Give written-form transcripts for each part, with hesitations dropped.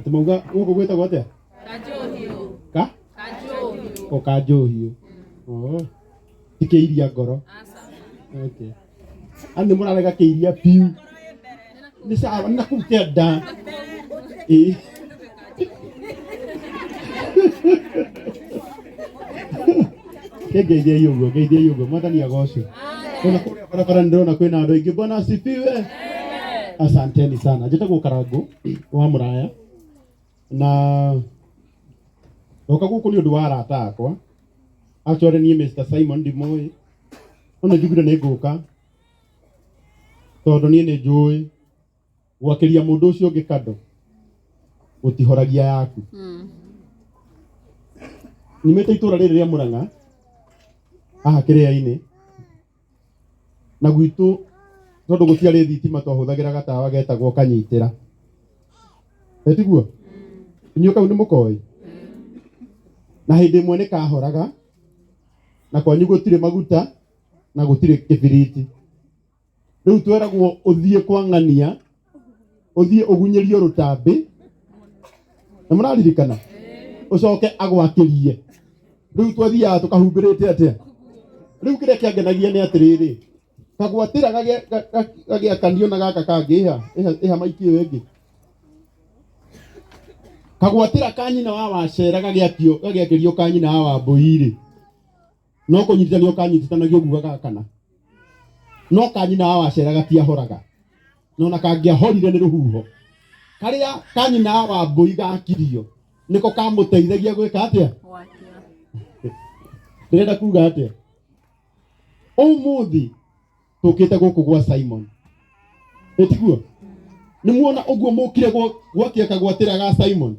Tumauga guku gwetagwo atia? Kajohiu. Kajohiu. O kajohiu. Tikeiria ngoro. Okay. Ani murarega keiria piu. Ni sawa na kukenda. Geithia yugo mwathani agocwo. Kuna kuria barabara ndona kwina andu aingi. Bwana asifiwe. Asanteni sana. Njitagwo Karangu wa Muraya na oka guku ni undu wa arata akwa. Actually ni Mr. Simon ndimoi. Ona njugire ni nguka tondu ni njui gwakiria mundu ucio ungi kando utihoragia yaku. Nimete itura riri ria Murang'a aha kiria-ini na gwitu tondu gutiari thitima twahuthagira gatawa getagwo kanyitira. Etiguo inyo kau ni mukoi na hindi imwe ni kahoraga na kwanyu gutire maguta na gutire kibiriti. Riu tweragwo uthie kwa ng'ania uthie ugunyerio rutambi na muraririkana ucoke agwakirie. Riu twathiaga tukahumbirite atia. Riu kiria kiangenagia ni atiriri kagwatira gagia kandio na gaka kangiha iha maiki wengi kagwatira kanyina wa wacera gagiakirio kanyina wa wambuiri no kunyitithanio kanyitithanagio guga kana no kanyina wa wacera gatiahoraga no na kangiahorire ni ruhuho karia kanyina wa wambui gakirio niko kamuteithagia gwika atia ndenda kuga atia umuthi tukite guku gwa Simon. Etiguo ni muona uguo mukire gwakia kagwatira ga Simon.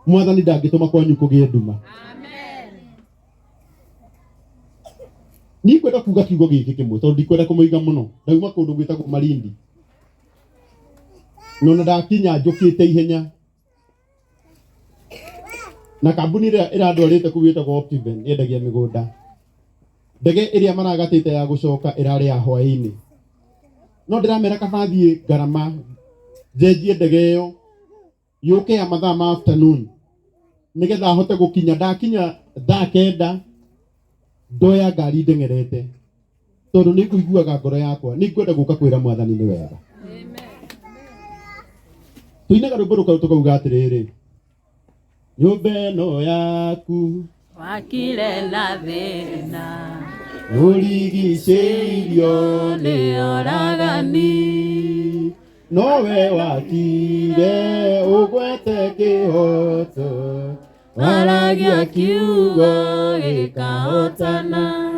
Mwathani ndangituma kwanyu kugie nduma. Amen. Ni kwenda kuga kiugo giki kimwe tondu ndikwenda kumuiga muno. Ndauma kundu gwitagwo Malindi. Nona ndakinya njukite ihenya. Na kambuni iradwarite kuwitagwo Optiven yendagia migunda. Ndege iria maragatite ya gucoka irari ya hwaini. No ndiramera kabathie Garama njenjie ndege iyo yuke ya mathaa ma afternoon nigetha hote gukinya. Ndakinya thaa 9 ndoya ngari ndengerete tondu ni kuiguaga ngoro yakwa ni ngwenda guka kwira mwathani ni wega. Amen. Tuinaga rwimbo rukau tukauga atiriri nyumba ino yaku wakire na thina urigiceirio ni oragani nowe wakire ugwete kihoto waragia kiugo gikahotana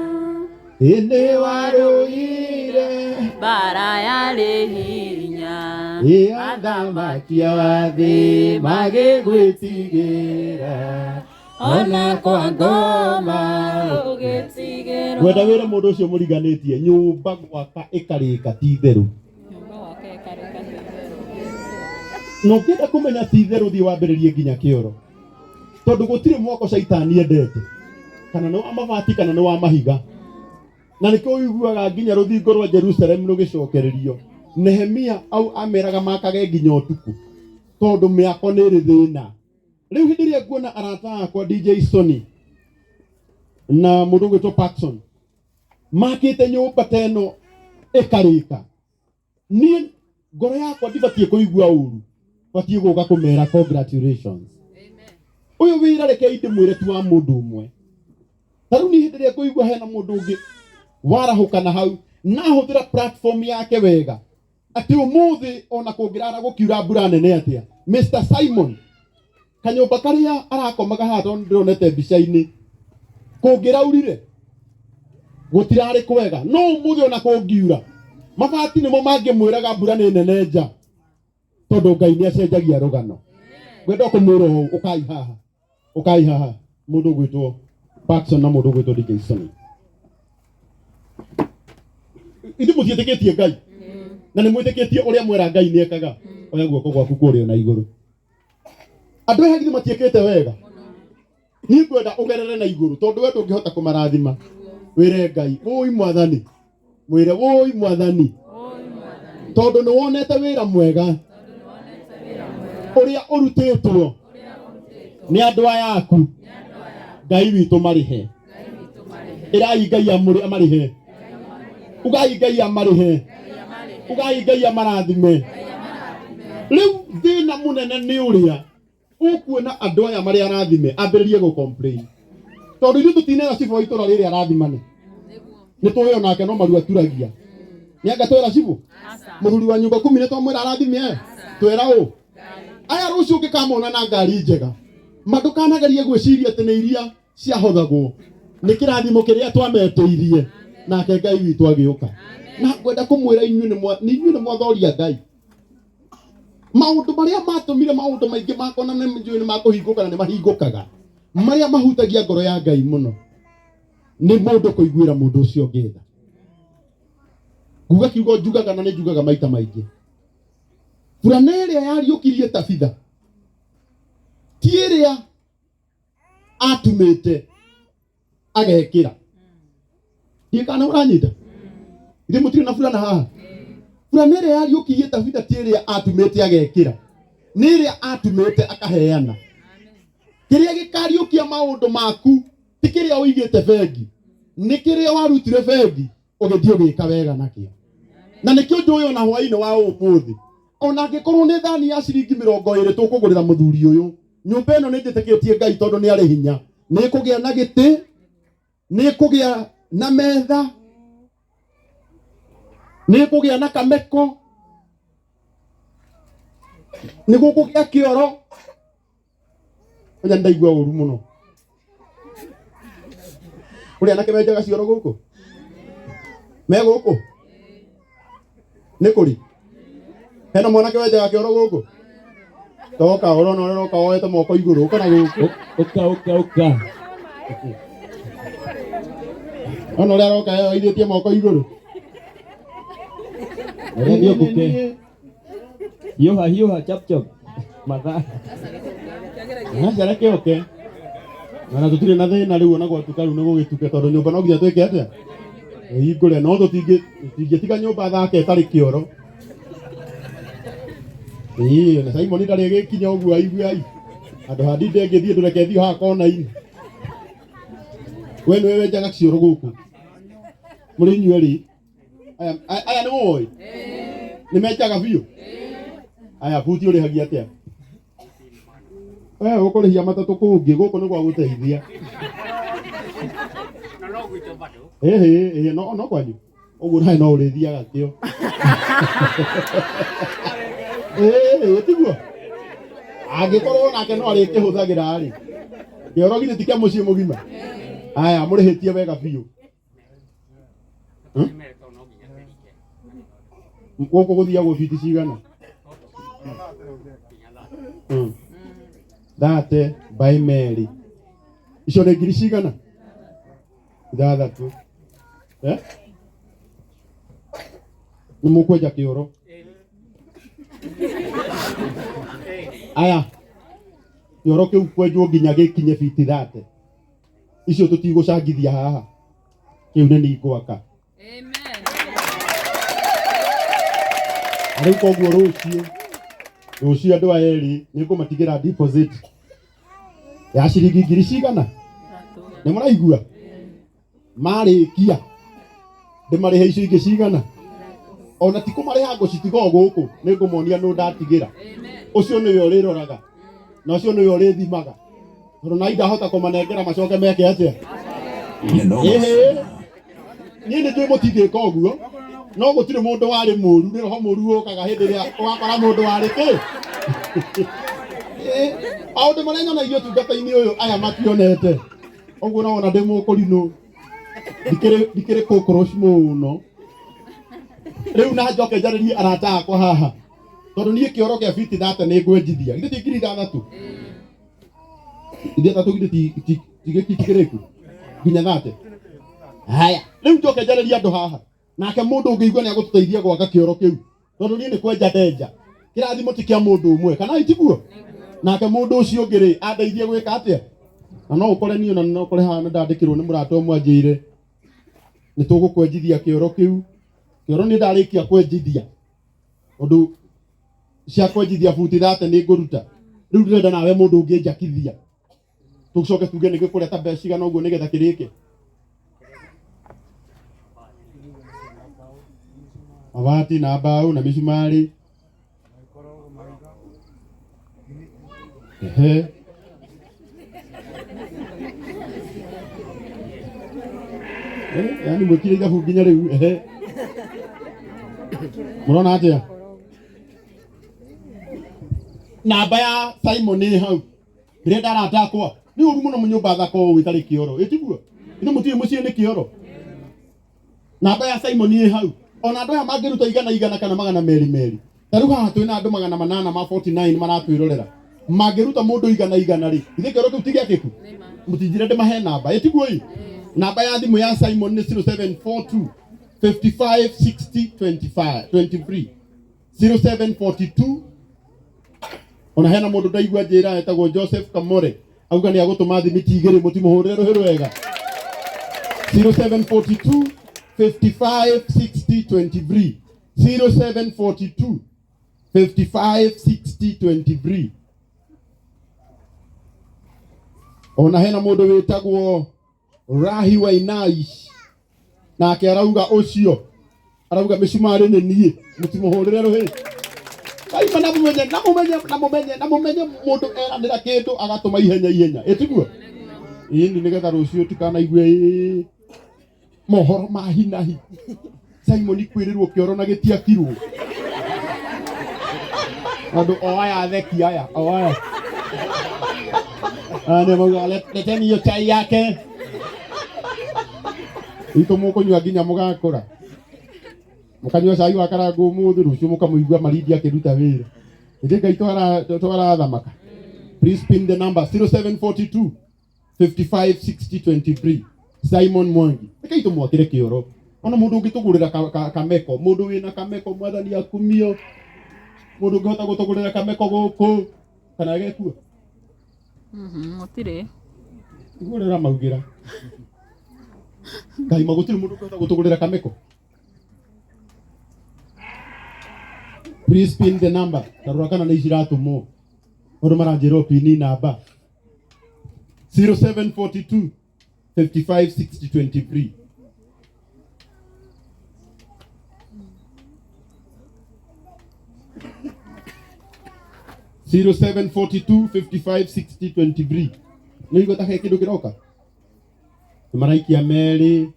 indi waruire bara yari hinya athamakia wa thi magigwitigira ona kwa ngoma ugitigirwo. Gwenda wira mundu ucio muriganitie nyumba gwaka ikarika ti theru. No kenda kumenya ti theru thi wambiririe nginya kioro tondu gutire mwako shaitani endete kana no amabati kana no amahiga na nikio uiguaga nginya ruthingo rwa Jerusalem rugicokererio. Nehemia au ameraga makage nginya utuku tondu miako ni ri thina. Riu hindi ria kuona arata akwa DJ Sony na mundu gwitwo Paxson makite nyumba teno ikarika. Ni ngoro yakwa ndibatie kuigua uru batie guka kumera congratulations. Amen. Uyu wira reke inde mwire tu wa mundu umwe. Taru ni hindi ria kuigua hena mundu ungi warahuka na hau na huthira platform yake wega ati umuthi ona kungirara gukiura mbura nene atia Mr. Simon kanyumba karia arakomaga hato ndironete mbica-ini kungiraurire gutirari kwega no umuthi ona kungiura mabati nimo mangimwiraga mbura ni nene nja tondu Ngai ni acenjagia rugano. Gwenda kumwira ukai haha mundu gwitwo Paxson na mundu gwitwo DJ Sony. Ithu mutieteketie Ngai na ni mwiteketie uria mwera Ngai ni ekaga oya guoko gwaku kurio na iguru. Andu ehagire matiekete wega ni ngwenda ugerere na iguru tondu we ndungihota kumarathima wire Ngai woi mwathani mwire woi mwathani tondu ni wonete wira mwega uria urutetwo ni andu ayaku Ngai witu marihe irai Ngai amarihe ugai Ngai amarihe ugai Ngai amarathime riu thina munene ni uria ukuona andu aya mari arathime ambiririe go complain tondu ithu tutinera cibo itura riri arathimane ni tuwe onake no maru aturagia ni anga twera cibo muthuri wa nyumba 10 ni twamwira arathime twera u aya rucio ngikamona na ngari njega mandukanagerie gwiciria ati ni iria cia hothagwo ni kirathimo kiria twameteirie nake Ngai witu agiuka na ngwenda kumwira inyuĩ nĩ mwathoria Ngai maundu maria matumire maundu maingi makona ni makuhinguka na ni mahingukaga maria mahutagia ngoro ya Ngai muno ni mundu kuiguira mundu ucio ngetha nguga kiugo njugaga na ni njugaga maita maingi fulana iria yariukirie Tabitha ti iria atumite agekira ikana uranyita ndi Muturire na fulana haha fulana iria yariukirie Tabitha ti iria atumite agekira ni iria atumite akaheana kiria gikariukia maundu maku ti kiria uigite bengi ni kiria warutire bengi ugithio gika wega nakio na nikio njuyo na hwaini wa umuthi ona ngikorwo ni thani ya ciringi 20 tukugurira muthuri uyu nyumba ino ni njitikitie Ngai tondu ni ari hinya ni kugia na giti ni kugia na metha ni kugia na kameko ni gukugia kioro oja ndaigua uru muno uri anake mejaga cioro guku me guku ni kuri hena mwanake wejaga kioro guku toka urona uroka woete moko iguru kana guku uka ono ria roka ithitie moko iguru ndio kuke hiyo chap matha na jara ke okay na tutire na thina riu ona gwatuka riu ni gugituke tondu nyumba no nginya twike atia igure no tutinge tiga nyumba thake tari kioro na Simon ndari gikinya uguo aigua ai andu handi ndengithie ndureke thio ha kona-ini we niwe wenjaga cioro guku muri nyueri aya ni woi ni mejaga biu aya buti uri hagia atia ukurihia matatu kungi guku ni gwa guteithia na no gwito bado no kwanyu uguo nae no urithiaga kio tiguo angikorwo nake no ari kihuthagira ri kioro githĩ ti kia mucii mugima aya murihitie wega biu guku guthia go fiti cigana thate by Mary icio nĩ ngiri cigana 6 nĩ mũkwenja kĩoro aya kĩoro kĩu kwenjwo nginya gĩkinye fiti 30 icio tũtigũcangithia haha kĩu nĩ nĩngwaka rĩu koguo rũciũ andũ aya erĩ nĩngũmatigĩra deposit ya ciringi ngiri cigana nĩ mũraigua marĩkia ndĩmarĩhe icio ingĩ cigana ona ti kũmarĩha ngũcitiga gũkũ nĩngũmonia nũ ndatigĩra ũcio nĩwe ũrĩroraga na ũcio nĩwe ũrĩthimaga tondũ na indahota kũmanengera macoke meke atĩa niĩ nĩnjũĩ mũtingĩka ũguo no gũtirĩ mũndũ warĩ mũru nĩ roho mũru ũkaga hĩndĩ ĩrĩa ũgakora mũndũ warĩ kĩ maũndũ marĩa nyonagia ũtungata-inĩ ũyũ aya mationete ũguo no ona ndĩ mũkũrinũ ndikĩrĩ cockroach mũno rĩu na njoke njarĩrie arata akwa haha tondũ niĩ kĩoro kĩa fiti 30 nĩ ngwenjithia githĩ ti ngiri 6 ithe 3 githĩ tigĩkĩrĩku nginya 30 haya rĩu njoke njarĩrie andũ haha nake mundu ungiigua ni agutũteithia gwaka kioro kiu tondu ni kwenja ndenja kirathimo ti kia mundu umwe kana itiguo nake mundu ucio ngiri andeithie gwika atia na no ukore ni ona no ukore ha ndandikirwo ni murata umwe anjire ni tugukwenjithia kioro kiu kioro ni ndarikia kwenjithia undu cia kwenjithia futi 30 ni nguruta riu ndĩrenda nawe mũndũ ũngĩnjakithia tũcoke tuge nĩ gĩkũreta mbeca cigana ũguo nĩgetha kĩrĩke mabati na mbao na mĩcumarĩ yani mwĩkire ithabu nginya rĩu mũrona atĩa namba ya Simon nĩ hau rĩrĩa ndaratakwa nĩ ũru mũno mũnyũmba thako ũũ ĩtarĩ kĩoro ĩtiguo ĩno mũtirĩ mũciĩ nĩ kĩoro namba ya Simon nĩ hau ona andũ aya mangĩruta igana kana magana merĩ ta rĩu haha twĩna andũ 800 ma 49 maratwĩrorera mangĩruta mũndũ igana rĩ ithe kĩoro kĩu ti gĩakĩku mũtinjire ndĩmahe namba ĩtiguo ĩ namba ya thimũ ya Simon nĩ 0742 55 60 25 23 0742 ona hena mũndũ ndaigua njĩra etagwo Joseph Kamore auga nĩ agũtũma thimiti igĩrĩ mũtimũhũrĩre rũhĩ rwega 0742 55 60 23 0742 55 60 23 ona hena mũndũ wĩtagwo Rahi Wainaish nake arauga ũcio arauga mĩcumarĩ nĩ niĩ mũtimũhũrĩre rũhĩ Kaimana namumenye mũndũ eranĩra kĩndũ agatũma ihenya ĩtiguo ĩni nĩgetha rũciũ tikanaigue mohoro ma hinahi Simon kwĩrĩrwo kĩoro na gĩtiakirwo andũ o aya theki aya o aya nĩ mauga leteni hiyo chai yake itũ mũkũnyua nginya mũgakũra mũkanyua cai wa Karangu mũthĩ rũciũ mũkamũigua marindi akĩruta wĩra ĩndĩ Ngai twarathamaka. Please pin the number 0742 55 60 23 Simon Mwangi reke itũmwakĩre kĩoro ona mũndũ ũngĩtũgũrĩra kameko mũndũ wĩna kameko mwathani akumio mũndũ ũngĩhota gũtũgũrĩra kameko gũkũ kana gekuo Muturire igũrĩra maugĩra Kaima gũtirĩ mũndũ ũngĩhota gũtũgũrĩra kameko. Please pin the number tarora kana nĩ iciratũmwo mũndũ maranjĩrwo pini namba 0742 55 60 23 0742 55 60 23 nĩ igota he kĩndũ kĩroka nĩ maraikia merĩ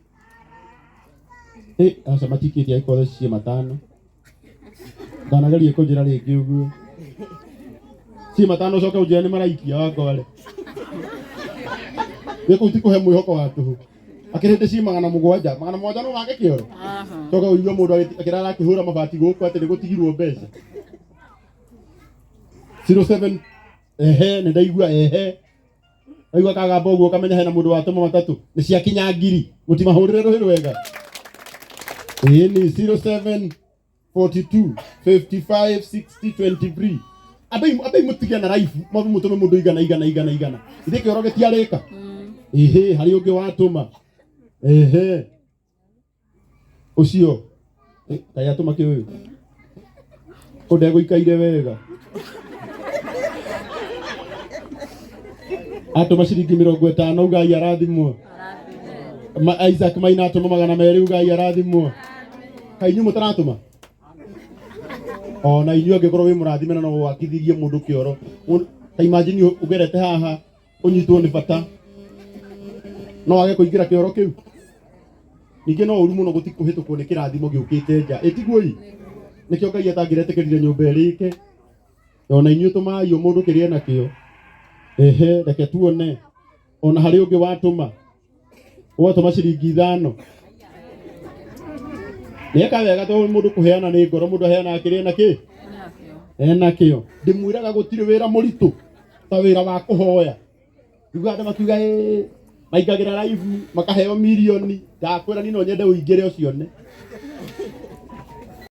aca matikĩtie aikothe cie matano ndanagerie kũnjĩra rĩngĩ ũguo cie matano ũcoke ũnjĩra nĩ maraikia wakore gĩkũu ti kũhe mwĩhoko wa tũhũ akĩrĩte cie 700 no wake kĩoro coka ũigua mũndũ akĩrara akĩhũra mabati gũkũ atĩ nĩ gũtigirwo mbeca 07 nĩ ndaigua aigua kagamba ũguo kamenya hena mũndũ watũma matatũ nĩ ciakinya ngiri mũtimahũrĩre rũhĩ rwega ni 0742 55 60 23 abai mũtigia na live mũtũme mũndũ igana ithe kĩoro gĩtiarĩka harĩ ũngĩ watũma ũcio kaĩ atũma kĩũyũ ũndegũikaire wega atũma ciringi 50 ugai arathimwo Isaac Maina atũma 200 ugai arathimwo kainyu mũtaratũma ona inyuĩ angĩkorwo wĩ mũrathimena no wakithirie mũndũ kĩoro ta imagine ũgerete haha ũnyitwo nĩ bata no wage kũingĩra kĩoro kĩu ningĩ no ũru mũno gũtikũhĩtũkwo nĩ kĩrathimo gĩũkĩte nja ĩtiguo nĩkĩo Ngai atangĩretĩkĩrire nyũmba ĩrĩke ona inyuĩ tũmaio mũndũ kĩrĩa nakĩo reke tuone ona harĩ ũngĩ watũma ciringi 5 nĩeka wega tondũ mũndũ kũheana nĩ ngoro mũndũ aheana kĩrĩa nakĩ enakĩo ndĩmwĩraga gũtirĩ wĩra mũritũ ta wĩra wa kũhoya igua andũ makiuga maingagĩra live makaheo mirioni ndakwĩra niĩ no nyende ũingĩre ũcione